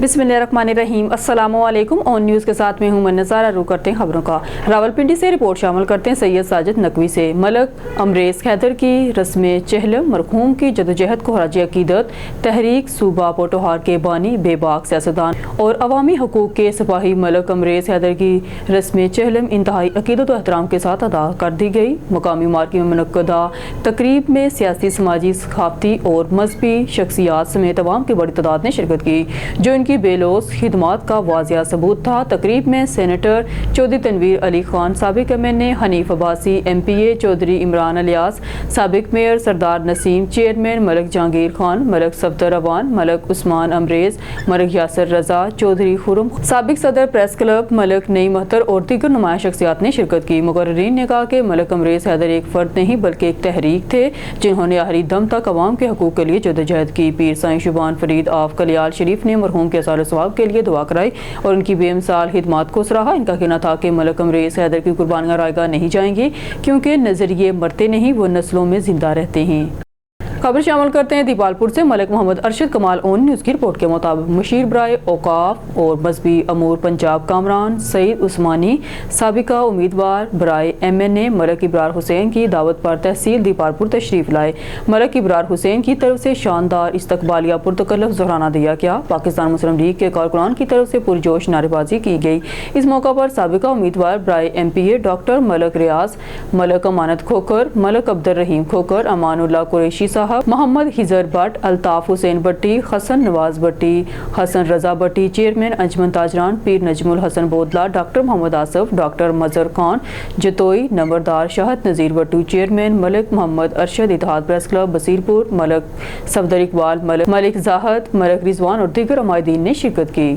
बिस्मिल्लाहिर्रहमानिर्रहीम। अस्सलामु अलैकुम। ऑन न्यूज़ के साथ में हूँ मैं नज़ारा। रू करते हैं खबरों का। रावलपिंडी से रिपोर्ट शामिल करते हैं सैयद साजिद नकवी से। मलक अमरेज़ हैदर की रस्म चहलम मरहूम की जदोजहद को खराज अकीदत, तहरीक सूबा पोटोहार के बानी बेबाक सियासतदान और अवामी हकूक़ के सिपाही मलक अमरेज़ हैदर की रस्म चहलम इंतहाई अकीदत और एहतराम के साथ अदा कर दी गई। मुकामी मार्केट में मुनक्कदा तकरीब में सियासी, समाजी, सकाफती और मजहबी शख्सियात समेत तमाम की बड़ी तादाद ने शिरकत की, जो इनकी बेलोस खिदमात का वाजिया सबूत था। तकरीब में सेनेटर चौधरी तनवीर अली खान, साबिक MNA हनीफ अब्बासी, MPA चौधरी इमरान अलियास, साबिक मेयर सरदार नसीम, चेयरमैन मलक जहांगीर खान, मलक सफदर अवान, मलक उस्मान अमरेज़, मलक यासर रजा, चौधरी खुरम, साबिक सदर प्रेस क्लब मलक नई महतर और दीगर नुमाया शख्सियात ने शिरकत की। मुकर्रीरीन ने कहा कि मलक अमरेज़ हैदर एक फ़र्द नहीं बल्कि एक तहरीक थे, जिन्होंने आखिरी दम तक अवाम के हकूक़ के लिए जदोजहद की। पीर साईं शुबान फरीद ऑफ कलियाल शरीफ ने मरहूम के साल सवाब के लिए दुआ कराई और उनकी बेमिसाल खिदमात को सराहा। इनका कहना था कि मलक अमरेज़ हैदर की कुर्बानियाँ रायगा नहीं जाएंगी, क्योंकि नज़रिए मरते नहीं, वो नस्लों में जिंदा रहते हैं। खबर शामिल करते हैं दीपालपुर से। मलिक मोहम्मद अरशद कमाल ऑन न्यूज़ की रिपोर्ट के मुताबिक मुशीर बराए औकाफ और मजहबी अमूर पंजाब कामरान सईद उस्मानी साबिका उम्मीदवार बराए MNA मलक इब्रार हुसैन की दावत पर तहसील दीपालपुर तशरीफ लाए। मलक इब्रार हुसैन की तरफ से शानदार इस्तकबालिया पुरतकल्लुफ़ ज़ोहराना दिया गया। पाकिस्तान मुस्लिम लीग के कारकुनान की तरफ से पुरजोश नारेबाजी की गई। इस मौका पर साबिका उम्मीदवार बराए MPA doctor Malak Riaz, Malak Amanat Khokhar, Malak Abdul Rahim Khokhar, Amanullah Qureshi Sahab, Mohammad Hijar Bhatt, Altaf Hussain Bhatti, Hassan Nawaz Bhatti, Hassan Raza Bhatti, chairman Anjuman Tajiran, Pir Najmul Hassan Bodla, doctor Mohammad Asif, doctor Mazhar Khan Jatoi, नंबरदार Shahid Nazir Bhattu, chairman Malik Mohammad Arshad, Ittehad press club Basirpur, Malak Safdar Iqbal, Malik Zahid, Malak Rizwan और दीगर अमायदीन ने शिरकत की।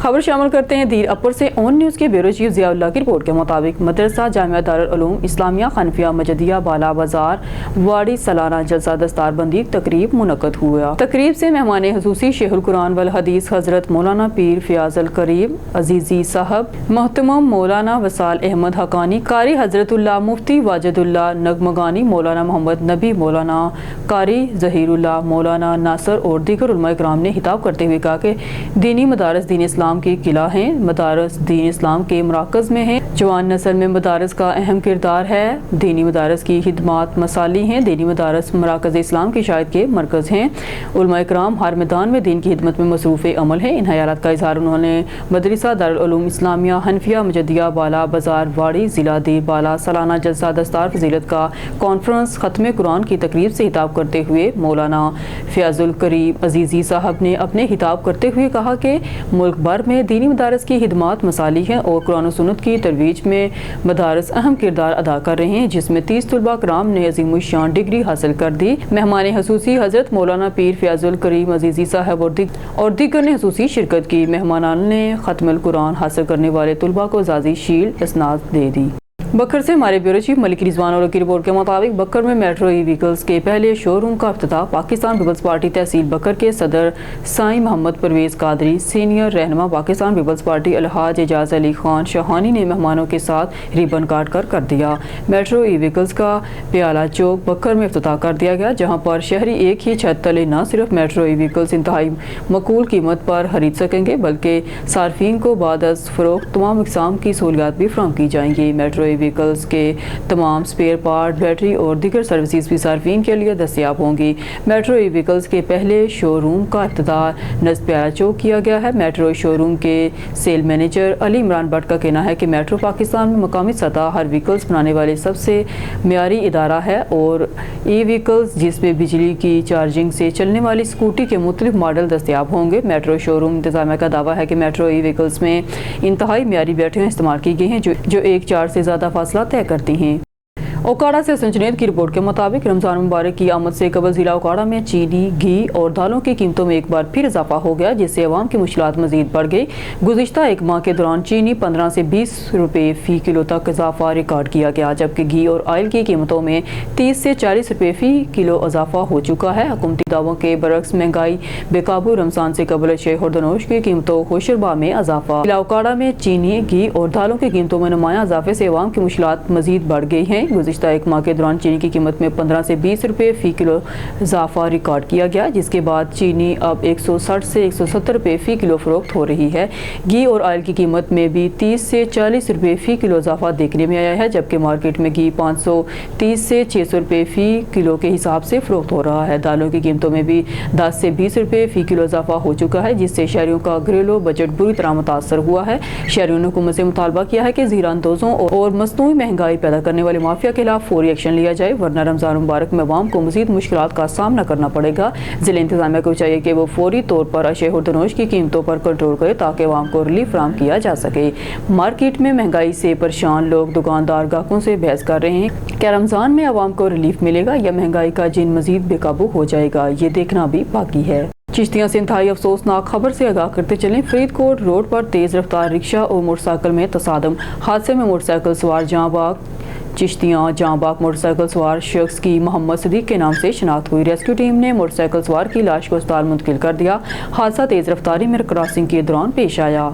खबर शामिल करते हैं दीर अपर से। ऑन न्यूज़ के ब्यूरो चीफ ज़ियाउल्लाह की रिपोर्ट के मुताबिक मदरसा जामिया दारुल उलूम इस्लामिया खनफिया मजदिया बाला बाजार वाड़ी सालाना जलसा दस्तारबंदी तकरीब मुनक़द हुआ। तकरीब से मेहमान हुसूसी शेखुल कुरान वल हदीस हज़रत मौलाना पीर फ़याज़ुल करीम अज़ीज़ी साहब, मोहतरम मौलाना वसाल अहमद हक़ानी, कारी हज़रतुल्लाह मुफ्ती वाजिदुल्लाह नगमगानी, मौलाना मोहम्मद नबी, मौलाना कारी ज़हीरुल्लाह, मौलाना नासर और दीगर उलमा इकराम ने खिताब करते हुए कहा कि दीनी मदारस दीन इस्लाम की किला हैं। मदारस दीन इस्लाम के मराकज़ में हैं। जवान नस्ल में मदारस का अहम किरदार है। दीनी मदारस की खिदमात मसाली हैं। दीनी मदारस मराकज़ इस्लाम की शायद के मरकज़ हैं। उलमा इकराम हर मैदान में दीन की खिदमत में मसरूफ़ अमल है। इन हयालात का इज़हार उन्होंने मदरसा दारुल उलूम इस्लामिया हनफिया मजदिया बाला बाजार वाड़ी ज़िला दीर बाला सालाना जलसा दस्तार फजीलत का कॉन्फ्रेंस ख़त्म कुरान की तकरीब से खिताब करते हुए मौलाना फ़याज़ुल करीम अज़ीज़ी साहब ने अपने खिताब करते हुए कहा कि मुल्क भर में दीनी मदारस की खिदमात मसाली हैं और कुरान और सुन्नत की तरवीज में मदारस अहम किरदार अदा कर रहे हैं, जिसमें 30 तलबा कराम ने अज़ीमुश्शान डिग्री हासिल कर दी। मेहमान हुसूसी हज़रत मौलाना पीर फ़याज़ुल करीम अज़ीज़ी साहब और दीगर ने हुसूसी शिरकत की। मेहमानान ने ख़त्मुल कुरान हासिल करने वाले तलबा को जाजी शील्ड इसनाद दे दी। बकर से हमारे ब्यूरो चीफ मलिक रिजवान और की रिपोर्ट के मुताबिक बकर में मेट्रो व्हीकल्स के पहले शोरूम का इफ्तिताह पाकिस्तान पीपल्स पार्टी तहसील बकर के सदर साईं मोहम्मद परवेज़ कादरी, सीनियर रहनुमा पाकिस्तान पीपल्स पार्टी अलहाज एजाज अली खान शाहानी ने मेहमानों के साथ रिबन काट कर दिया। मेट्रो व्हीकल्स का प्याला चौक बकर में इफ्तिताह कर दिया गया, जहाँ पर शहरी एक ही छत तले न सिर्फ मेट्रो व्हीकल्स इंतहाई मकबूल कीमत पर खरीद सकेंगे, बल्कि सार्फिन को बाद अज़ फ़रोख्त तमाम इक़साम की सहूलियात भी फराहम की जाएंगी। मेट्रो व्हीकल्स के तमाम स्पेयर पार्ट, बैटरी और दीगर सर्विसेज भी सार्फिन के लिए दस्तयाब होंगी। मेट्रो व्हीकल्स के पहले शोरूम का इफ्तिताह नज़द प्याला चौक किया गया है। मेट्रो शोरूम के सेल मैनेजर अली इमरान भट्ट का कहना है कि मेट्रो पाकिस्तान में मकामी सतह हर व्हीकल्स बनाने वाले सबसे मियारी इदारा है और व्हीकल्स जिसमें बिजली की चार्जिंग से चलने वाली स्कूटी के मुख्तलिफ मॉडल दस्तयाब होंगे। मेट्रो शोरूम इंतजामिया का दावा है कि मेट्रो व्हीकल्स में इंतहाई मियारी बैटरियाँ इस्तेमाल की गई हैं, जो एक चार्ज से ज़्यादा फासला तय करती हैं। ओकाड़ा से संजनेद की रिपोर्ट के मुताबिक रमज़ान मुबारक की आमद से कबल ज़िला ओकाड़ा में चीनी, घी और दालों की कीमतों में एक बार फिर इजाफा हो गया, जिससे अवाम की मुश्किलात मज़ीद बढ़ गई। गुज़िश्ता एक माह के दौरान चीनी 15 से 20 रुपये फ़ी किलो तक इजाफा रिकॉर्ड किया गया, जबकि घी और ऑयल की कीमतों में 30 से 40 रुपये फ़ी किलो इजाफा हो चुका है। हुकूमती दावों के बरक्स महंगाई बेकाबू। रमज़ान से कबल शे और दनोश की कीमतों होशरबा में इजाफा। ज़िला ओकाड़ा में चीनी, घी और दालों की कीमतों में नुमाया इजाफे से अवाम की मुश्किलात मज़ीद बढ़ गई हैं। गुज़िश्ता एक माह के दौरान चीनी की कीमत में 15 से 20 रुपये फ़ी किलो इजाफा रिकॉर्ड किया गया, जिसके बाद चीनी अब 160 से 170 रुपये फ़ी किलो फरोख्त हो रही है। घी और ऑयल की कीमत में भी 30 से 40 रुपये फ़ी किलो इजाफा देखने में आया है, जबकि मार्केट में घी 530 से 600 रुपये फ़ी किलो के हिसाब से फरोख्त हो रहा है। दालों की कीमतों में भी 10 से 20 रुपये फ़ी किलो इजाफा हो चुका है, जिससे शहरियों का घरेलू बजट बुरी तरह मुतासर हुआ है। शहरियों ने हुकूमत से मुतालबा किया है कि ज़ीरा अंदोज़ों और मसनूई महंगाई पैदा करने वाले माफिया के खिलाफ फौरी एक्शन लिया जाए, वरना रमज़ान मुबारक में अवाम को मज़ीद मुश्किलात का सामना करना पड़ेगा। ज़िला इंतज़ामिया को चाहिए कि वो फौरी तौर पर अशे और दनोश की कीमतों पर कंट्रोल करे ताकि अवाम को रिलीफ फराहम किया जा सके। मार्केट में महंगाई से परेशान लोग दुकानदार ग्राहकों से बहस कर रहे हैं। क्या रमज़ान में अवाम को रिलीफ मिलेगा या महंगाई का जिन मज़ीद बेकाबू हो जाएगा, ये देखना भी बाकी है। चिश्तियाँ से इंतहाई अफसोसनाक खबर से आगाह करते चलें। फरीदकोट रोड पर तेज़ रफ्तार रिक्शा और मोटरसाइकिल में तसादम। हादसे में मोटरसाइकिल सवार जहाँबाग चिश्तियाँ जहाँबाग मोटरसाइकिल सवार शख्स की मोहम्मद सदीक के नाम से शनाख्त हुई। रेस्क्यू टीम ने मोटरसाइकिल सवार की लाश को अस्पताल मुंतकिल कर दिया। हादसा तेज़ रफ्तारी में क्रॉसिंग के दौरान पेश आया।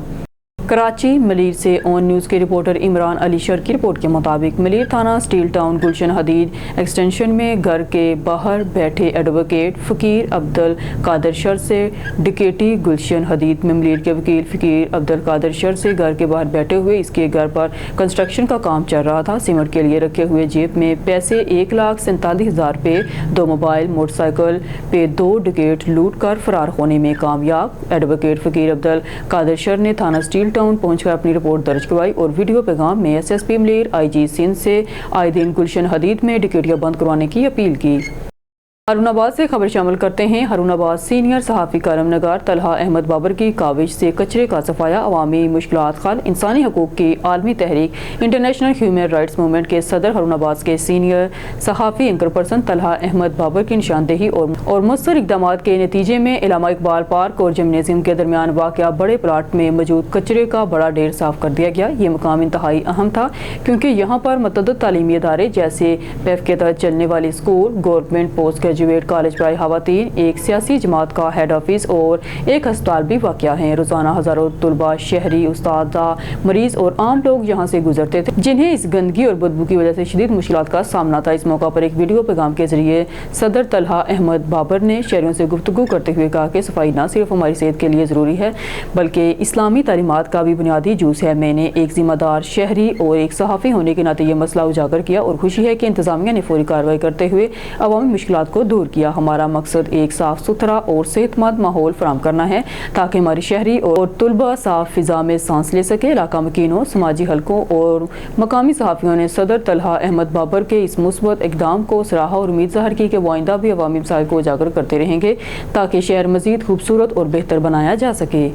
कराची मलीर से ऑन न्यूज़ के रिपोर्टर इमरान अली शर की रिपोर्ट के मुताबिक मलीर थाना स्टील टाउन गुलशन हदीद एक्सटेंशन में घर के बाहर बैठे एडवोकेट फ़कीर अब्दुल कादर शर से डकैती। गुलशन हदीद में मलीर के वकील फ़कीर अब्दुल कादर शर से घर के बाहर बैठे हुए इसके घर पर कंस्ट्रक्शन का काम चल रहा था। सीमेंट के लिए रखे हुए जेब में पैसे 1,47,000 रुपये, 2 मोबाइल, मोटरसाइकिल पे 2 डकैत लूट कर फरार होने में कामयाब। एडवोकेट फ़कीर अब्दुल कादर शर ने थाना स्टील टाउन पहुंचकर अपनी रिपोर्ट दर्ज करवाई और वीडियो पैगाम में SSP मलीर IG सिंध से आए दिन गुलशन हदीद में डकैतियां बंद करवाने की अपील की। हारूनाबाद से खबर शामिल करते हैं। हारूनाबाद सीनियर सहाफ़ी करम नगार तलहा अहमद बाबर की काविश से कचरे का सफाया अवामी मुश्किलात हल। इंसानी हकूक़ की आलमी तहरीक इंटरनेशनल ह्यूमन राइट्स मूवमेंट के सदर हारूनाबाद के सीनियर सहाफ़ी एंकर पर्सन तलहा अहमद बाबर की निशानदेही और मुस्तर इक़दाम के नतीजे में इलामा इकबाल पार्क और जिमनेजियम के दरमियान वाक़या बड़े प्लाट में मौजूद कचरे का बड़ा ढेर साफ कर दिया गया। ये मकाम इंतहाई अहम था क्योंकि यहाँ पर मतअद्दद तालीमी इदारे जैसे PEF के तहत चलने वाले school, government post graduate college बराए खवातीन, एक सियासी जमात का हेड ऑफिस और एक अस्पताल भी वाक़या हैं। रोज़ाना हज़ारों तुलबा, शहरी, उस्तादा, मरीज और आम लोग यहाँ से गुजरते थे, जिन्हें इस गंदगी और बदबू की वजह से शदीद मुश्किलात का सामना था। इस मौका पर एक वीडियो पैगाम के जरिए सदर तलहा अहमद बाबर ने शहरियों से गुफ्तगू करते हुए कहा कि सफाई न सिर्फ हमारी सेहत के लिए ज़रूरी है बल्कि इस्लामी तालीमात का भी बुनियादी जूस है। मैंने एक जिम्मेदार शहरी और एक सहाफ़ी होने के नाते यह मसला उजागर किया और खुशी है कि इंतज़ामिया ने फौरी कार्रवाई करते हुए अवामी मुश्किलात को दूर किया। हमारा मकसद एक साफ सुथरा और सेहतमंद माहौल फराहम करना है ताकि हमारी शहरी और तुलबा साफ फिजा में सांस ले सके। इलाका मकीनों, समाजी हलकों और मकामी सहाफ़ियों ने सदर तलहा अहमद बाबर के इस मुस्बत इक़दाम को सराहा और उम्मीद ज़ाहिर की कि वो आइंदा भी अवामी मसाइल को उजागर करते रहेंगे ताकि शहर मज़ीद खूबसूरत और बेहतर बनाया जा सके।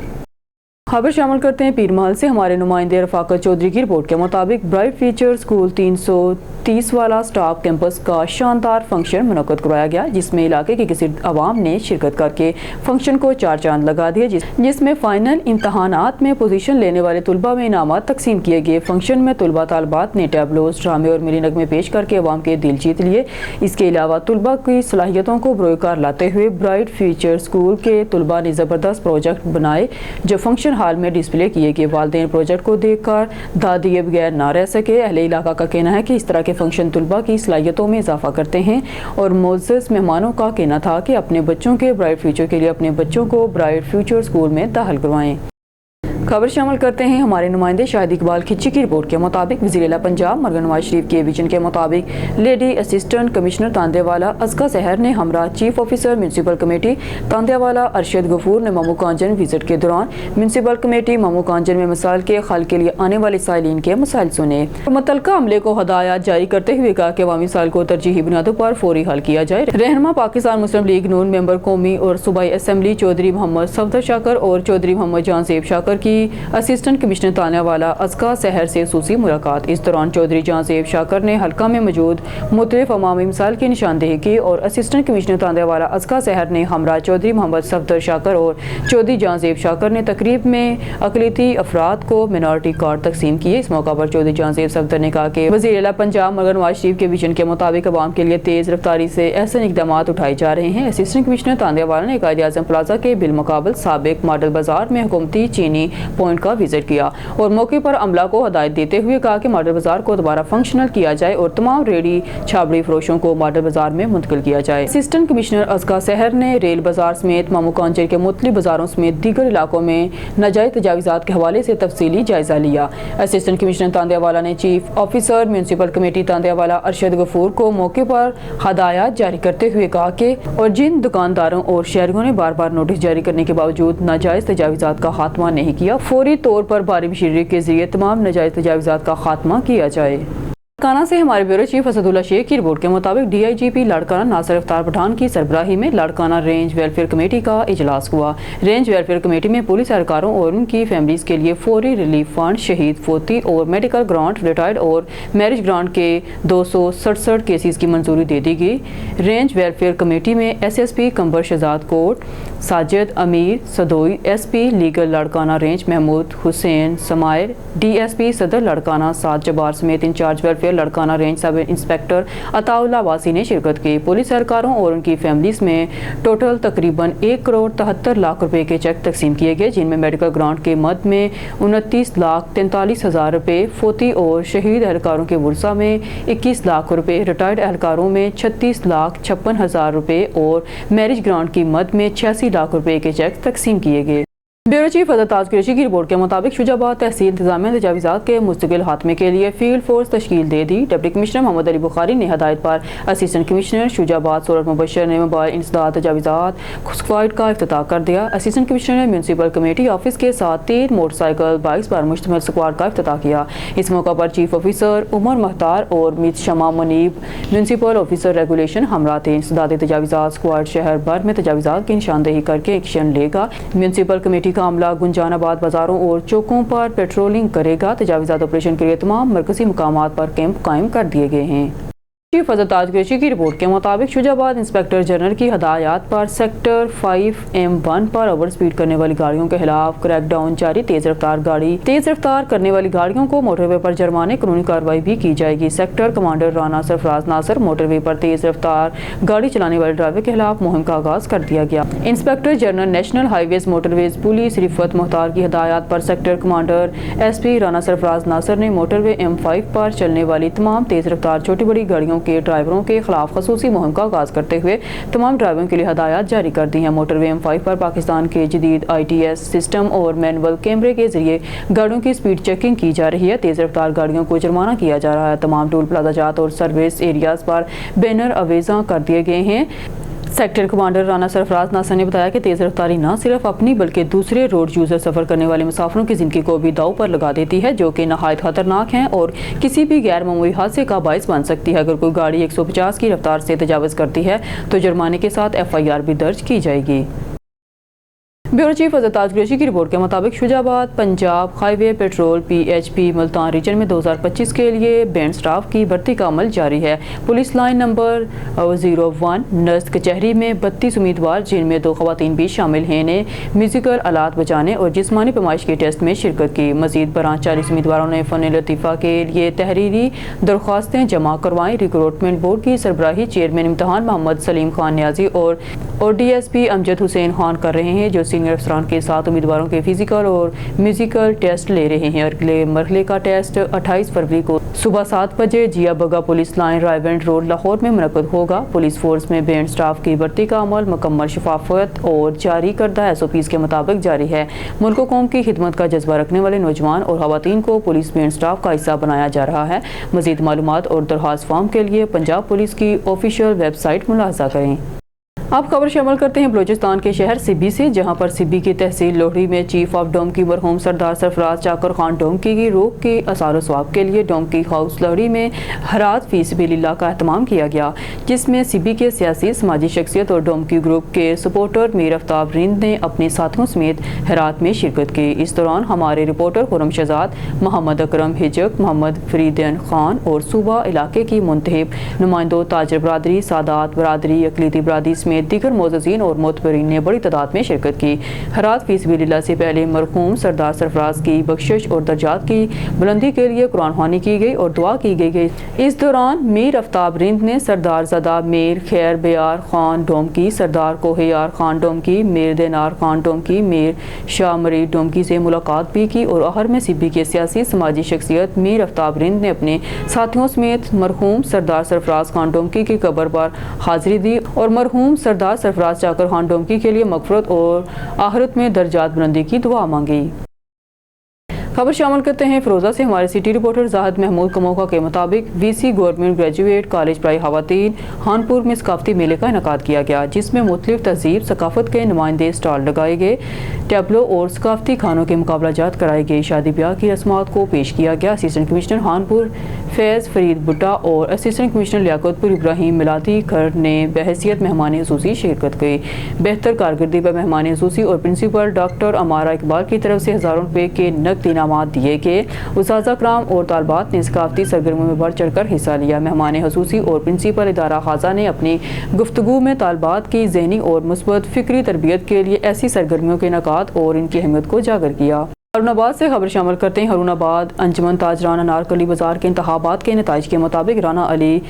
खबर शामिल करते हैं पीरमहल से। हमारे नुमाइंदे रफाकत चौधरी की रिपोर्ट के मुताबिक ब्राइट फ्यूचर स्कूल 330 वाला स्टाफ कैंपस का शानदार फंक्शन मुनक्कद करवाया गया, जिसमें इलाके के किसी अवाम ने शिरकत करके फंक्शन को 4 चांद लगा दिए, जिसमें फाइनल इम्तहानात में पोजीशन लेने वाले तुलबा में इनामात तकसीम किए गए। फंक्शन में तुलबा तालबात ने टैबलोज, ड्रामे और मिली नगमे पेश करके अवाम के दिल जीत लिए। इसके अलावा तुलबा की सलाहियतों को बरोकार लाते हुए ब्राइट फ्यूचर स्कूल के तुलबा ने ज़बरदस्त प्रोजेक्ट बनाए जो फंक्शन हाल में डिस्प्ले किए गए। वालिदैन प्रोजेक्ट को देखकर दाद दिए बगैर ना रह सके। अहले इलाका का कहना है कि इस तरह के फंक्शन तुलबा की सलाहियतों में इजाफा करते हैं और मोअज़्ज़ज़ मेहमानों का कहना था कि अपने बच्चों के ब्राइट फ्यूचर के लिए अपने बच्चों को ब्राइट फ्यूचर स्कूल में दाखिल करवाएं। खबर शामिल करते हैं हमारे नुमाइंदे शाहिद इकबाल खिच्ची की रिपोर्ट के मुताबिक वज़ीर-ए-आला पंजाब मरहम नवाज शरीफ के विजन के मुताबिक lady assistant commissioner Tandlianwala Azka Sahar ने हमरा chief officer municipal committee Tandlianwala Arshad Ghafoor ने मामू कांजन विजिट के दौरान म्यूनसिपल कमेटी मामू कांजन में मसाइल के हल के लिए आने वाले साइलिन के मसाइल सुने। मुतल्लिका अमले को हदायत जारी करते हुए कहा कि अवामी मसाइल को तरजीही बुनियादों पर फौरी हल किया जाए। रहनुमा पाकिस्तान मुस्लिम लीग नून मेंबर कौमी और सूबाई असम्बली चौधरी मोहम्मद सफदर शाकर और चौधरी मोहम्मद जान ज़ेब शाकर की असिस्टेंट कमिश्नर तांदेवाला अज़का शहर से खुसूसी मुलाकात। इस दौरान चौधरी जान ज़ेब शाकर ने हल्का में मौजूद मुख्तलिफ अवामी मसाइल की निशानदेही की और असिस्टेंट कमिश्नर तांदेवाला अज़का शहर ने हमरा चौधरी मोहम्मद सफदर शाकर और चौधरी जान ज़ेब शाकर ने तकरीब में अक़लियती अफराद को मिनॉरिटी कार्ड तकसीम किए। इस मौका पर चौधरी जान ज़ेब सफदर ने कहा कि वज़ीर-ए-आला पंजाब मरहम नवाज शरीफ के विजन के मुताबिक अवाम के लिए तेज़ रफ्तारी से ऐसे इक़दाम उठाए जा रहे हैं। असिस्टेंट कमिश्नर तांदेवाला ने कायद-ए-आज़म प्लाजा के बिलमुकाबल साबिक मॉडल बाजार में हुकूमती चीनी पॉइंट का विजिट किया और मौके पर अमला को हदायत देते हुए कहा कि मॉडल बाजार को दोबारा फंक्शनल किया जाए और तमाम रेडी छाबड़ी फरोशों को मॉडल बाजार में मुंतकिल किया जाए। असिस्टेंट कमिश्नर अज़का सहर ने रेल बाजार समेत मामू कांचर के मुख्तलिफ बाजारों समेत दीगर इलाकों में नाजायज तजावीज़ात के हवाले से तफसीली जायजा लिया। असिस्टेंट कमिश्नर तांदियावाला ने chief officer municipal committee Tandlianwala Arshad Ghafoor को मौके पर हदायत जारी करते हुए कहा कि और जिन दुकानदारों और शहरियों ने बार बार नोटिस जारी करने के बावजूद नाजायज तजावीज़ात का खात्मा नहीं किया, फौरी तौर पर बारी बशीरी के जरिए तमाम नाजायज तजावीज़ात का खात्मा किया जाए। लाड़काना से हमारे ब्यूरो चीफ असदुल्ला शेख की रिपोर्ट के मुताबिक DIGP लाड़काना नासिर अफ्तार पठान की सरबराही में लाड़काना रेंज वेलफेयर कमेटी का इजलास हुआ। रेंज वेलफेयर कमेटी में पुलिस एहलकारों और उनकी फैमिलीज के लिए फौरी रिलीफ फंड, शहीद, फोती और मेडिकल ग्रांट, रिटायर्ड और मैरिज ग्रांट के 267 केसेस की मंजूरी दे दी गई। रेंज वेलफेयर कमेटी में SSP Qambar Shahdadkot, Sajid Amir Sadoi, SP legal Larkana range Mahmood Hussain Samair, DSP Saddar Larkana Saad Jabbar समेत incharge welfare Larkana range sub inspector Ataullah Wasi ने शिरकत की। पुलिस एहलकारों और उनकी फैमिलीज में टोटल तकरीबन 1 करोड़ 73 लाख रुपए के चेक तकसीम किए गए, जिनमें मेडिकल ग्रांट के मद में 29 लाख 43 हजार रुपए, फोती और शहीद एहलकारों के वर्सा में 21 लाख रुपए, रिटायर्ड एहलकारों में 36 लाख 56 हजार रुपए और मैरिज ग्रांट की मद में 86 लाख रुपए के चेक तकसीम किए गए। ब्यूरो चीफ ताज कुरैशी की रिपोर्ट के मुताबिक शुजाबाद तहसील इंतजामिया तजावीज़ात के मुस्तकिल खात्मे के लिए फील्ड फोर्स तश्कील दे दी। डिप्टी कमिश्नर मोहम्मद अली बुखारी ने हदायत पर असिस्टेंट कमिश्नर शुजाबाद सूरत मुबशर ने मोबाइल इंसदाद तजावीज़ात स्क्वाड का इफ्तिताह कर दिया। असिस्टेंट कमिश्नर ने म्यूनसिपल कमेटी ऑफिस के साथ 3 मोटरसाइकिल बाइक्स पर मुश्तमिल स्क्वाड का इफ्तिताह किया। इस मौका पर चीफ ऑफिसर उमर महतार और मीत शमा मुनीब म्यूनसिपल ऑफिसर रेगुलेशन हमरा थे। इंसदाद तजावीज़ात स्क्वाड शहर भर में तजावीज़ात की निशानदेही करके एक्शन लेगा। म्यूनसिपल कमेटी का अमला गुंजानाबाद बाजारों और चौकों पर पेट्रोलिंग करेगा। तजावीज़ात ऑपरेशन के लिए तमाम मरकजी मुकामात पर कैंप कायम कर दिए गए हैं। चीफ ताज कुरैशी की रिपोर्ट के मुताबिक शुजाबाद इंस्पेक्टर जनरल की हदायत पर सेक्टर 5M1 पर ओवर स्पीड करने वाली गाड़ियों के खिलाफ क्रैकडाउन जारी। तेज रफ्तार करने वाली गाड़ियों को मोटरवे पर जुर्माने कानूनी कार्रवाई भी की जाएगी। सेक्टर कमांडर राना सरफराज नासर मोटरवे पर तेज रफ्तार गाड़ी चलाने वाले ड्राइवर के खिलाफ मुहिम का आगाज कर दिया गया। Inspector general national highways motorways police Rifat Mukhtar की हदायत पर sector commander SP Rana Sarfaraz Nasir ने मोटरवे M5 पर चलने वाली तमाम तेज रफ्तार छोटी बड़ी गाड़ियों के ड्राइवरों के खिलाफ खसूसी मुहिम का आगाज करते हुए तमाम ड्राइवरों के लिए हदायत जारी कर दी है। मोटरवे M5 पर पाकिस्तान के जदीद ITS सिस्टम और मैनुअल कैमरे के जरिए गाड़ियों की स्पीड चेकिंग की जा रही है। तेज रफ्तार गाड़ियों को जुर्माना किया जा रहा है। तमाम टोल प्लाजा जात और सर्विस एरियाज पर बैनर अवेजा कर दिए गए हैं। सेक्टर कमांडर राना सरफराज नासर ने बताया कि तेज रफ्तारी न सिर्फ अपनी बल्कि दूसरे रोड यूजर सफर करने वाले मुसाफिरों की जिंदगी को भी दाव पर लगा देती है, जो कि नहायत खतरनाक है और किसी भी गैर मामूली हादसे का बायस बन सकती है। अगर कोई गाड़ी 150 की रफ्तार से तजावज़ करती है तो जुर्माने के साथ FIR भी दर्ज की जाएगी। ब्यूरो चीफ ताज कुरैशी की रिपोर्ट के मुताबिक Shujabad Punjab highway patrol PHP Multan region में 2025 के लिए बैंड स्टाफ की भर्ती का अमल जारी है। पुलिस लाइन नंबर 01 नर्स कचहरी में 32 उम्मीदवार, जिनमें 2 खवातीन भी शामिल हैं, ने म्यूजिकल आलात बजाने और जिस्मानी पैमाइश के टेस्ट में शिरकत की। मजीद बरां 40 उम्मीदवारों ने फ़न लतीफ़ा के लिए तहरीरी दरख्वास्तें जमा करवाईं। रिक्रूटमेंट बोर्ड की सरबराही चेयरमैन इम्तहान मोहम्मद सलीम खान न्याजी और DSP अमजद हुसैन खान कर रहे हैं, जो सीनियर अफसरान के साथ उम्मीदवारों के फिजिकल और म्यूजिकल टेस्ट ले रहे हैं। अगले मरहले का टेस्ट 28 फरवरी को सुबह 7 बजे जिया बगा police line Raiwind road Lahore में मुनक्कद होगा। पुलिस फोर्स में बैंड स्टाफ की भर्ती का अमल मुकम्मल शफाफत और जारी करदा SOPs के मुताबिक जारी है। मुल्क व कौम की खिदमत का जज्बा रखने वाले नौजवान और खवातीन को पुलिस बैंड स्टाफ का हिस्सा बनाया जा रहा है। मजीद मालूमात और दरख्वास्त फॉर्म के लिए पंजाब पुलिस की ऑफिशियल वेबसाइट मुलाहजा करें। अब खबर शामिल करते हैं बलूचिस्तान के शहर सिब्बी से, जहां पर सिब्बी की तहसील लोहड़ी में चीफ ऑफ डोमकी मरहूम सरदार सरफराज चाकर खान डोमकी की रूह के आसार स्वाब के लिए डोमकी हाउस लोहड़ी में हरात फी सबीलिल्लाह का एहतमाम किया गया, जिसमें सिब्बी के सियासी समाजी शख्सियत और डोमकी ग्रुप के सपोर्टर मीर आफ्ताब रिंद ने अपने साथियों समेत हरात में शिरकत की। इस दौरान हमारे रिपोर्टर खुरम शहजाद, मोहम्मद अकरम हिजक, मोहम्मद फरीदन खान और सूबा इलाके की मुंतहिब नुमाइंदों, ताजर बरादरी, सादात बरादरी, अकलीती बरादरी समेत समेत दीगर मोअज़्ज़िज़ीन और मोतबरीन ने बड़ी तादाद में शिरकत की। खैरात फी सबिलिल्लाह से पहले मरहूम सरदार सरफराज की बख्शिश और दर्जात की बुलंदी के लिए कुरान ख़्वानी की गई और दुआ की गई। इस दौरान मीर आफ्ताब रिंद ने सरदार ज़दा मीर खैर बेयार खान डोमकी, सरदार कोहियार खान डोमकी, मीर देनार खान डोमकी, मीर शाह मरीद डोमकी से मुलाकात भी की और आखिर में सिब्बी के सियासी समाजी शख्सियत मीर आफ्ताब रिंद ने अपने साथियों समेत मरहूम सरदार सरफराज खान डोमकी की कब्र पर हाजिरी दी और मरहूम सरदार सरफराज चाकर खान डोमकी के लिए मग़फ़िरत और आखिरत में दर्जात बुलंदी की दुआ मांगी। खबर शामिल करते हैं फिरोजा से। हमारे सिटी रिपोर्टर जाहिद महमूद कमोका के मुताबिक वीसी गवर्नमेंट ग्रेजुएट कॉलेज बराए ख़वातीन खानपुर में सकाफती मेले का इनेकाद किया गया, जिसमें मुख्तलिफ तहजीब सकाफत के नुमाइंदे स्टॉल लगाए गए, टैबलो और सकाफती खानों के मुकाबला जात कराई गई, शादी ब्याह की रस्मात को पेश किया गया। असिस्टेंट कमिश्नर खानपुर फैज़ फरीद भुट्टा और असिस्टेंट कमिश्नर लियाकतपुर इब्राहिम मिलाती खर ने बहैसियत मेहमान खुसूसी शिरकत की। बेहतर कारकर्दगी पर मेहमान खुसूसी और प्रिंसिपल डॉक्टर अमारा इकबाल की तरफ से हज़ारों रुपये के नकद इनामात दिए गए। उस्ताज़ा कराम और तालबात ने सकाफती सरगर्मियों में बढ़ चढ़ कर हिस्सा लिया। मेहमान खुसूसी और प्रिंसिपल इदारा खाजा ने अपनी गुफ्तगू में तालबात की ज़हनी और मुस्बत फ़िक्री तरबियत के लिए ऐसी सरगर्मियों के इनेकाद और इनकी अहमियत को उजागर किया। हारूनाबाद से खबर शामिल करते हैं। हारूनाबाद अंजुमन ताजरान अनारकली बाजार के इंतखाबात के नताइज के मुताबिक राना अली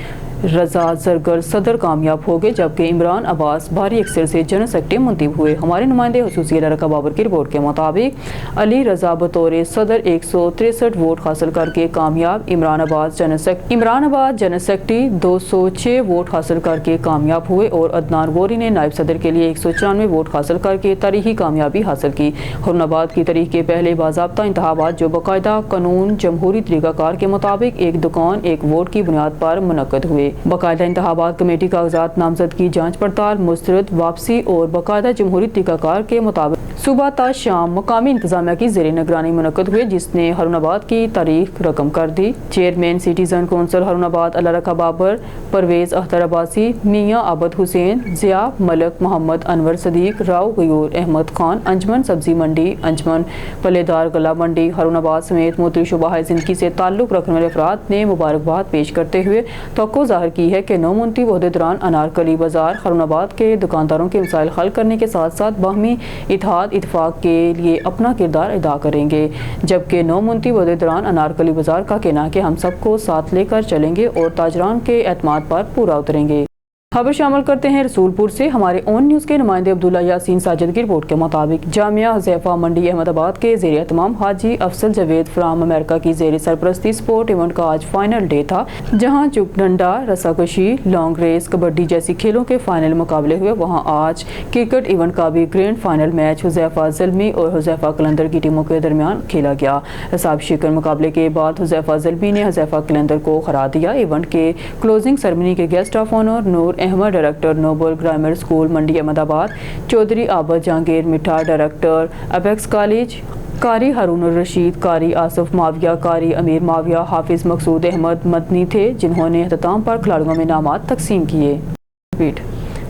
रजा जरगर सदर कामयाब हो गए, जबकि इमरान अब्बास भारी अक्सर से जनरल सेक्रेटरी मुंतब हुए। हमारे नुमाइंदे हुसूसी रका बाबर की रिपोर्ट के मुताबिक अली रजा बतौर सदर 163 वोट हासिल करके कामयाब, Imran Abbas general secretary 206 vote हासिल करके कामयाब हुए और अदनान गोरी ने नायब सदर के लिए 194 वोट हासिल करके तारीखी कामयाबी हासिल की। हारूनाबाद की तारीख के पहले बाज़ाब्ता इंतखाबात जो बाकायदा कानून जमहूरी तरीक़ाकार के मुताबिक एक दुकान एक वोट की बुनियाद पर मुनक्कद हुए। बाकायदा इंतखाबात कमेटी कागजात नामजद की जांच पड़ताल, मुस्तरद वापसी और बाकायदा जमहूरी तरीक़ाकार के मुताबिक सुबह ता शाम मकामी इंतजामिया की ज़ेर निगरानी मुनक्कद हुए, जिसने हारूनाबाद की तारीख रकम कर दी। चेयरमैन सिटीजन कौंसिल हारूनाबाद अल्लाह रखा बाबर, परवेज़ अख्तर अब्बासी, मियाँ आबद हुसैन, ज़िया मलक, मोहम्मद अनवर सदीक, राव गयूर अहमद खान, अंजमन सब्जी मंडी, अंजमन पल्लेदार गला मंडी हारूनाबाद समेत मुख्तलिफ शुबाए ज़िंदगी से ताल्लुक़ रखने वाले अफराद ने मुबारकबाद पेश करते हुए तवक्को ज़ाहिर की है कि नौमुंतब ओहदेदारान अनारकली बाजार हारूनाबाद के दुकानदारों के मसाइल हल करने के साथ साथ बाहमी इत्तेहाद इत्तफाक के लिए अपना किरदार अदा करेंगे, जबकि नौमुंतब ओहदेदारान अनारकली बाजार का कहना है कि हम सबको साथ लेकर चलेंगे और ताजरान के एतमाद पर पूरा उतरेंगे। खबर शामिल करते हैं रसूलपुर से। हमारे ऑन न्यूज़ के नुमाइंदे अब्दुल्ला यासीन साजिद की रिपोर्ट के मुताबिक जामिया हुज़ैफा मंडी अहमदाबाद के ज़ेर एहतमाम हाजी अफसल जावेद फ्राम अमेरिका की ज़ेर सरपरस्ती स्पोर्ट इवेंट का आज फाइनल डे था, जहां चुक डंडा, रस्साकशी, लॉन्ग रेस, कबड्डी जैसी खेलों के फाइनल मुकाबले हुए। वहां आज क्रिकेट इवेंट का भी grand final match Huzaifa Zalmi और हुज़ैफा कलंदर की टीमों के दरमियान खेला गया। हिसाब शिकन मुकाबले के बाद हुज़ैफा ज़ल्मी ने हुज़ैफा कलंदर को हरा दिया। इवेंट के क्लोजिंग सेरेमनी के guest of honour Noor Ahmad, director noble grammar school Mandi Ahmadabad, Chaudhry Abid Jahangir Mitha, director apex college, कारी हारून रशीद, कारी आसफ माविया, कारी अमीर माविया, हाफिज मकसूद अहमद मदनी थे, जिन्होंने अख्ताम पर खिलाड़ियों में इनामात तकसीम किए।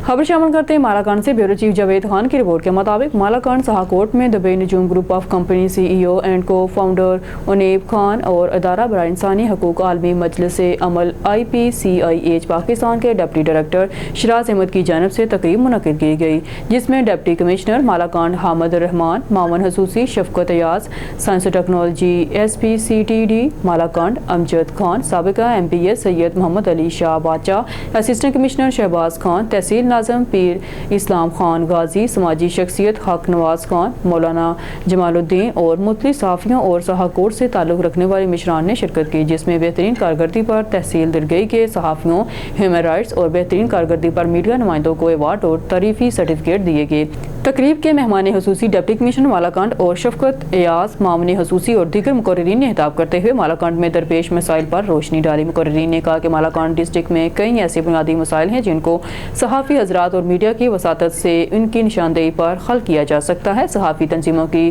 खबर शामिल करते हैं मालाकांड से। ब्यूरो चीफ जावेद खान की रिपोर्ट के मुताबिक मालाकांड सहाकोट में Dubai Nujoom group of company CEO and cofounder Unaib Khan और अदारा बराए इंसानी हकूक आलमी मजलिस अमल IPCIH पाकिस्तान के डिप्टी डायरेक्टर शराज अहमद की जानब से तकरीब मुनक्किद की गई, जिसमें डिप्टी कमिश्नर मालाकांड हामिद रहमान, मामून खसूसी शफकत अयाज, साइंस और टेक्नोलॉजी SPCTD मालाकांड अमजद खान, साबिका MPS Syed Muhammad Ali Shah Bacha, assistant commissioner Shahbaz Khan, tehsil नाज़म पीर इस्लाम खान गाजी, समाजी शख्सियत हक नवाज खान, मौलाना जमालुद्दीन और मुख्तलिफ सहाफ़ियों और सहाकोट से ताल्लुक़ रखने वाले मिशरान ने शिरकत की, जिसमें बेहतरीन कारकर्दगी पर तहसील दरगई के सहाफ़ियों, ह्यूमन राइट्स और बेहतरीन कारकर्दगी पर मीडिया नुमाइंदों को अवार्ड और तारीफ़ी सर्टिफिकेट दिए गए। तकरीब के मेहमान खसूसी डिप्टी कमिश्नर मालाकांड और शफकत एयाज, मामून खसूसी और दीगर मुकर्रीरीन ने खिताब करते हुए मालाकांड में दरपेश मसाइल पर रोशनी डाली। मुकर्रीरीन ने कहा कि मालाकांड डिस्ट्रिक्ट में कई ऐसे बुनियादी मसाइल हैं जिनको सहाफ़ी हजरात और मीडिया की वसातत से उनकी निशानदेही पर हल किया जा सकता है। सहाफ़ी तंजीमों की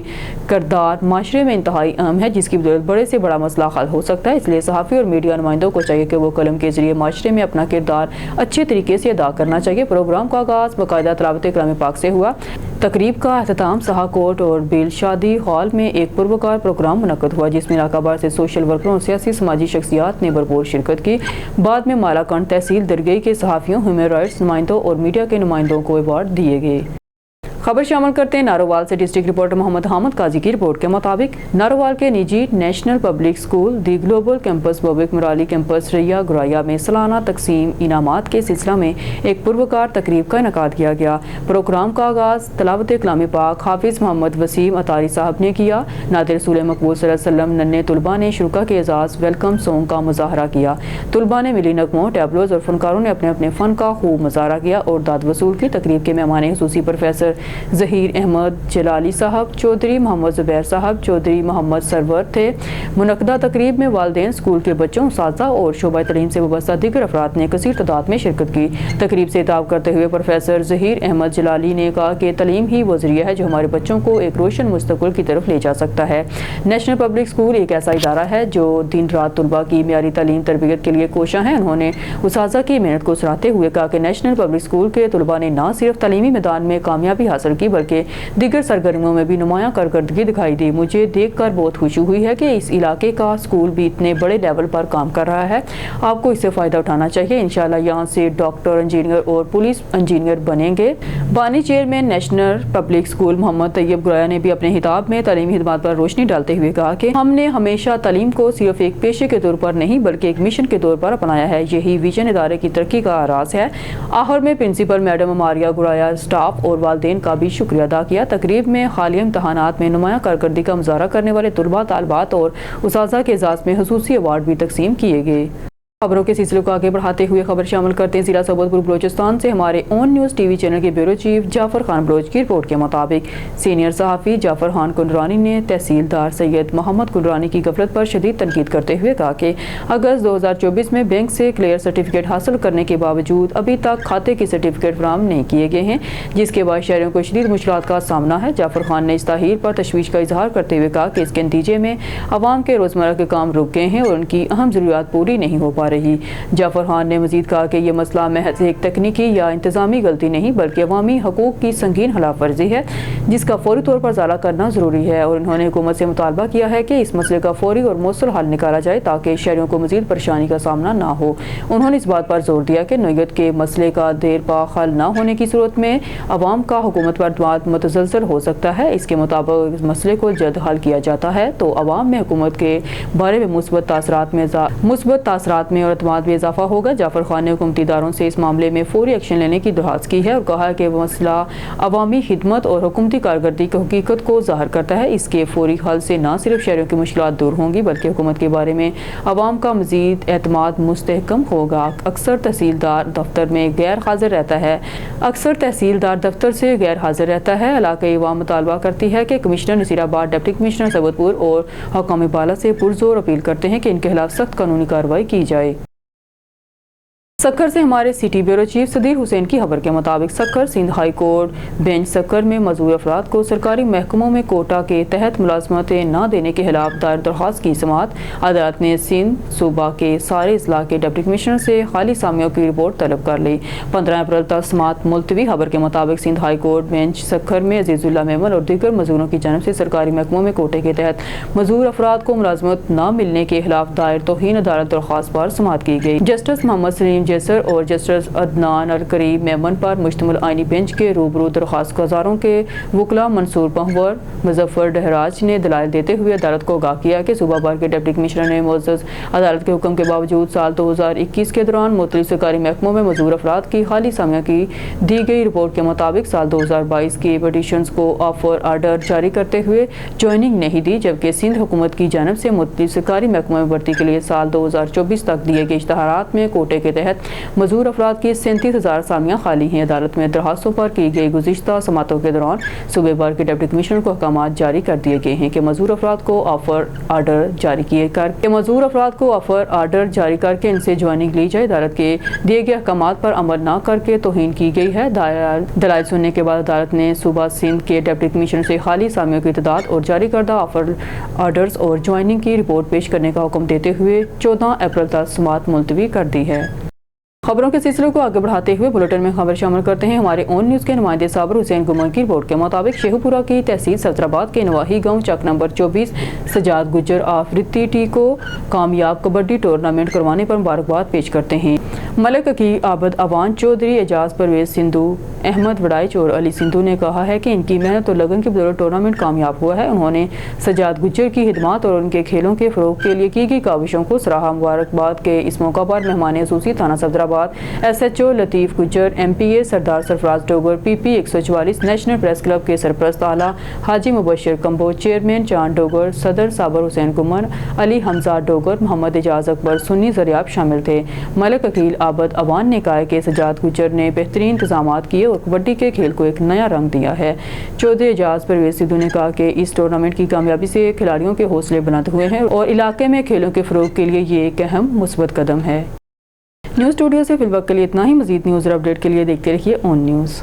किरदार माशरे में इंतहाई अहम है, जिसकी बदौलत बड़े से बड़ा मसला हल हो सकता है। इसलिए सहाफ़ी और मीडिया नुमाइंदों को चाहिए कि वो कलम के जरिए माशरे में अपना किरदार अच्छे तरीके से अदा करना चाहिए। प्रोग्राम का आगाज़ बाकायदा तिलावत कलाम पाक से हुआ। तकरीब का अख्ताम सहाकोट और बिल शादी हॉल में एक पुरवकार प्रोग्राम मुनक्कद हुआ, जिसमें इलाका भर से सोशल वर्करों और सियासी समाजी शख्सियात ने भरपूर शिरकत की। बाद में मालाकांड तहसील दरगई के सहाफ़ियों, ह्यूमन राइट्स नुमाइंदों और मीडिया के नुमाइंदों को अवार्ड दिए गए। खबर शामिल करते हैं नारोवाल से। डिस्ट्रिक्ट रिपोर्टर मोहम्मद हामिद काजी की रिपोर्ट के मुताबिक नारोवाल के निजी national public school the global campus बबिक मुराली कैंपस रैया गुराया में सालाना तकसीम इनामात के सिलसिला में एक पुरवकार तकरीब का इनेकाद किया गया। प्रोग्राम का आगाज़ तलावत कलाम पाक हाफिज़ मोहम्मद वसीम अतारी साहब ने किया। नादिर रसूल मकबूल सल्लल्लाहु अलैहि वसल्लम नन्हे तुलबा ने शुरा के एजाज़ वेलकम सॉन्ग का मुजाहरा किया। तुलबा ने मिली नगमों, टैबलोज और फनकारों ने अपने अपने फ़न का खूब मुजाहरा किया और दाद वसूल की। तकरीब के मेहमान खुसूसी प्रोफेसर ज़हीर अहमद जलाली साहब, चौधरी मोहम्मद ज़ुबैर साहब, चौधरी मोहम्मद सरवर थे। मुनक्कदा तकरीब में वालिदैन, स्कूल के बच्चों, उस्ताज़ा और शोबा तलीम से वाबस्ता दीगर अफराद ने कसीर तादाद में शिरकत की। तकरीब से खिताब करते हुए प्रोफेसर ज़हीर अहमद जलाली ने कहा कि तलीम ही वो ज़रिया है जो हमारे बच्चों को एक रोशन मुस्तक़बिल की तरफ ले जा सकता है। नेशनल पब्लिक स्कूल एक ऐसा इदारा है जो दिन रात तुलबा की मियारी तालीम तरबियत के लिए कोशा है। उन्होंने उस्ताज़ा की मेहनत को सराहते हुए कहा कि नेशनल पब्लिक स्कूल के तुलबा ने न सिर्फ तालीमी मैदान में कामयाबी हासिल की बल्कि दीगर सरगर्मियों में भी नुमायां कारकर्दगी दिखाई दी। मुझे देखकर बहुत खुशी हुई है कि इस इलाके का स्कूल भी इतने बड़े लेवल पर काम कर रहा है। आपको इससे फ़ायदा उठाना चाहिए। इंशाल्लाह यहाँ से डॉक्टर, इंजीनियर और पुलिस इंजीनियर बनेंगे। बानी chairman national public school Mohammad Tayyab Guraya ने भी अपने खिताब में तालीमी खिदमत पर रोशनी डालते हुए कहा कि हमने हमेशा तालीम को सिर्फ एक पेशे के तौर पर नहीं बल्कि एक मिशन के तौर पर अपनाया है। यही विजन इदारे की तरक्की का आराज है। आखिर में principal madam Maria Guraya, staff और वालिदैन का भी शुक्रिया अदा किया। तकरीब में हालिया इम्तहानात में नुमायां कारकर्दगी का मुजाहरा करने वाले तुलबा, तालिबात और उस्ताज़ा के एजाज़ में खुसूसी अवार्ड भी तकसीम किए गए। खबरों के सिलसिले को आगे बढ़ाते हुए खबर शामिल करते हैं जिला सोबतपुर बलोचिस्तान से। हमारे ऑन न्यूज़ टीवी चैनल के ब्यूरो चीफ जाफर खान बलोच की रिपोर्ट के मुताबिक सीनियर सहाफ़ी जाफर खान कुंडरानी ने तहसीलदार सैयद मोहम्मद कुंडरानी की गफलत पर शदीद तनकीद करते हुए कहा कि अगस्त 2024 में बैंक से क्लियर सर्टिफिकेट हासिल करने के बावजूद अभी तक खाते की सर्टिफिकेट फराहम नहीं किए गए हैं, जिसके बाद शहरियों को शदीद मुश्किलात का सामना है। जाफर खान ने इस ताहीर पर तशवीश का इजहार करते हुए कहा कि इसके नतीजे में आवाम के रोज़मर्रा के काम रुक गए हैं और उनकी अहम ज़रूरियात पूरी नहीं हो पा रही। जाफर खान ने मजीद कहा कि यह मसला महज एक तकनीकी या इंतजामी गलती नहीं बल्कि अवामी हकूक़ की संगीन खिलाफ वर्जी है, जिसका फौरी तौर पर इजाला करना ज़रूरी है। और उन्होंने हुकूमत से मुतालबा किया है कि इस मसले का फौरी और मौसूल हल निकाला जाए ताकि शहरियों को मजीद परेशानी का सामना ना हो। उन्होंने इस बात पर जोर दिया कि नोयत के मसले का देर पा हल न होने की सूरत में अवाम का हुकूमत पर एतमाद मुतज़लज़ल हो सकता है। इसके मुताबिक इस मसले को जल्द हल किया जाता है तो अवाम में हुकूमत के बारे में मुस्बत तासरात में और एतमाद में इजाफा होगा। जाफर खान ने हुकूमती इदारों से इस मामले में फौरी एक्शन लेने की दरख्वास्त की है और कहा है कि वह मसला अवामी खिदमत और हुकूमती कारकर्दगी की हकीकत को ज़ाहिर करता है। इसके फौरी हल से न सिर्फ शहरियों की मुश्किलात दूर होंगी बल्कि हुकूमत के बारे में अवाम का मजीद एतमाद मुस्तहकम होगा। अक्सर तहसीलदार दफ्तर से गैर हाजिर रहता है। इलाकाई अवाम मुतालबा करती है कि commissioner Nasirabad, deputy commissioner Sobatpur और हुकाम बाला से पुरजोर अपील करते हैं कि इनके खिलाफ सख्त कानूनी कार्रवाई की जाए। सक्खर से हमारे city bureau chief Sadir Hussain की खबर के मुताबिक Sukkur Sindh high court bench Sukkur में मजदूर अफराद को सरकारी महकमों में कोटा के तहत मुलाजमतें न देने के खिलाफ दायर दरख्वास्त की समाअत अदालत ने सिंध सूबा के सारे अजला के डिप्टी कमिश्नर से खाली सामियों की रिपोर्ट तलब कर ली। 15 अप्रैल तक समाअत मुलतवी। खबर के मुताबिक Sindh high court bench Sukkur में अजीजुल्लाह मेमन और दीगर मजदूरों की जानब से सरकारी महकमों में कोटे के तहत मजदूर अफराद को मुलाजमत न मिलने के खिलाफ दायर तौहीन अदालत दरख्वास्त पर समाअत की गई। जस्टिस मोहम्मद सलीम जैसर और जस्टिस अदनान अल करीम मेमन पर मुश्तमिल आईनी बेंच के रूबरू दरख्वास्त गुजारों के वकला मंसूर पंवर, मुजफ्फर डहराज ने दलाइल देते हुए अदालत को आगाह किया कि सूबा भर के डिप्टी कमिश्नर ने मुअज़्ज़ज़ अदालत के हुक्म के बावजूद साल 2021 के दौरान मुख्तलिफ सरकारी महकमों में मजदूर अफराद की खाली सामियों की दी गई रिपोर्ट के मुताबिक साल 2022 के पटिशन्स को ऑफर आर्डर जारी करते हुए ज्वाइनिंग नहीं दी, जबकि सिंध हुकूमत की जानब से मुख्तलिफ सरकारी महकमों में भर्ती के लिए साल 2024 तक दिए गए इश्तहारात में कोटे के तहत मजदूर अफराद की 37,000 सामियाँ खाली हैं। अदालत में दरखास्तों पर की गई गुज़िश्ता समातों के दौरान सूबे भर के डिप्टी कमिश्नर को अहकामात जारी कर दिए गए हैं कि मजदूर अफराद को ऑफर आर्डर जारी करके इनसे ज्वाइनिंग ली जाए। अदालत के दिए गए अहकामात पर अमल न करके तौहीन की गई है। दलाइल सुनने के बाद अदालत ने सूबा सिंध के डिप्टी कमिश्नर से खाली सामियों की तादाद और जारी करदा ऑफर आर्डर्स और ज्वाइनिंग की रिपोर्ट पेश करने का हुक्म देते हुए 14 अप्रैल तक समाअत मुलतवी कर दी है। खबरों के सिलसिले को आगे बढ़ाते हुए बुलेटिन में खबर शामिल करते हैं। हमारे ऑन न्यूज़ के नुमाइंदे साबर हुसैन गुमन की रिपोर्ट के मुताबिक शेखुपुरा की तहसील सफदराबाद के नवाही गांव चक नंबर 24 सजाद गुज्जर आफरीदी टी को कामयाब कबड्डी टूर्नामेंट करवाने पर मुबारकबाद पेश करते हैं। मलक की आबद अवान चौधरी, एजाज परवेज सिंधु, अहमद वड़ाइच और अली सिंधु ने कहा है कि इनकी मेहनत और लगन की बदौलत टूर्नामेंट कामयाब हुआ है। उन्होंने सजाद गुज्जर की खिदमत और उनके खेलों के फ़रोग़ के लिए की गई काविशों को सराहा। मुबारकबाद के इस मौका पर मेहमान खसूसी थाना Safdarabad SHO Latif Gujjar, MPA Sardar Sarfaraz Dogar, PP 144 national press club के सरपरस्त आला हाजी मुबशर कंबोज, चेयरमैन चांद डोगर, सदर साबर हुसैन गुमन, अली हमजा डोगर, मोहम्मद एजाज अकबर, सुन्नी ज़रियाब शामिल थे। मलक अकील आबद अवान ने कहा कि सजाद गुज्जर ने बेहतरीन इंतजाम किए और कबड्डी के खेल को एक नया रंग दिया है। चौधरी एजाज परवेज सिद्धू ने कहा कि इस टूर्नामेंट की कामयाबी से खिलाड़ियों के हौसले बुलंद हुए हैं और इलाके में खेलों के फ़रोग़ के लिए ये एक अहम मुस्बत कदम है। न्यूज़ स्टूडियो से फिलहाल के लिए इतना ही। मज़ीद न्यूज़ और अपडेट के लिए देखते रहिए ऑन न्यूज़।